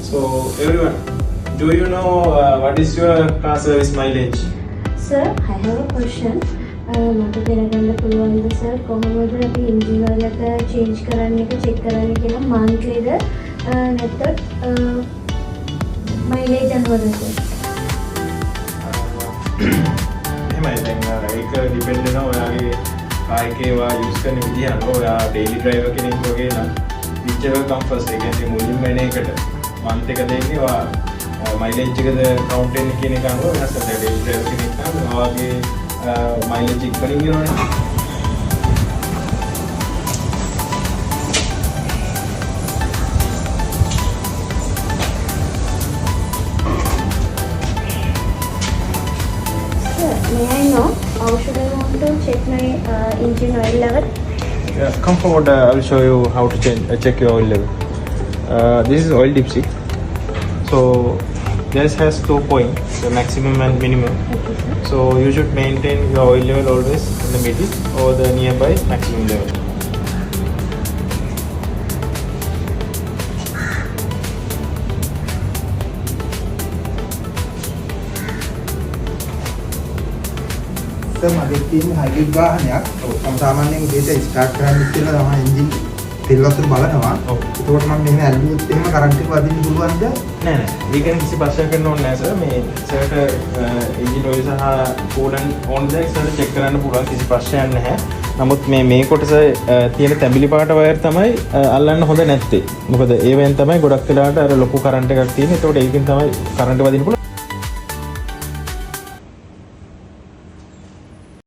So everyone, do you know what is your car service mileage? Sir, I have a question. මට දැනගන්න පුළුවන්ද sir කොහොමද අපි engine oil එක change කරන්න එක check කරන්න කියලා monthlyද නැත්නම් mileage අනුවද sir? එහෙමයි දැන් ඒක depend වෙනවා ඔයාගේ car එකේ ඔයා use කරන විදිහ අනුව ඔයා daily driver කෙනෙක් වගේ නම් whichever come first ඒ කියන්නේ මුලින්ම එන එකට month එක දෙන්නේ ඔයා mileage එකද count වෙන්නේ කියන එක අනුව වෙනස් වෙනවා. daily driver කෙනෙක් නම් ඔයාගේ mileage ඉක්මනින් යනවනේ. Sir, may I know how should I want to check my engine oil level? Yeah, come forward. I will show you how to check your oil level. This is oil dipstick. So this has 2 points, the maximum and minimum. Okay, sir. So you should maintain your oil level always in the middle or the nearby maximum level. Sir මගේ තියෙන hybrid වාහනයක්. මම සාමාන්‍යයෙන් උදේට start කරන්න ඉස්සෙල්ලා තමයි engine තෙල් වතුර බලනවා. ඒකෝට මම මෙහෙම ඇල්ලුවොත් එහෙම කරන්ට් එක වදින්න පුළුවන්ද? නෑ නෑ. ඒක ගැන කිසි ප්‍රශ්නයක් වෙන්න ඕනේ නෑ සර්. මේ සර්ට එන්ජින් ඔයිල් සහ කූලන්ට් ඕන් දෙයක් සර්ට චෙක් කරන්න පුළුවන් කිසි ප්‍රශ්නයක් නැහැ. නමුත් මේ කොටස තියෙන තැඹිලි පාට වයර් තමයි අල්ලන්න හොඳ නැත්තේ. මොකද ඒවෙන් තමයි ගොඩක් වෙලාවට අර ලොකු කරන්ට් එකක් තියෙන්නේ. ඒකට ඒකෙන් තමයි කරන්ට් වදින්න පුළුවන්.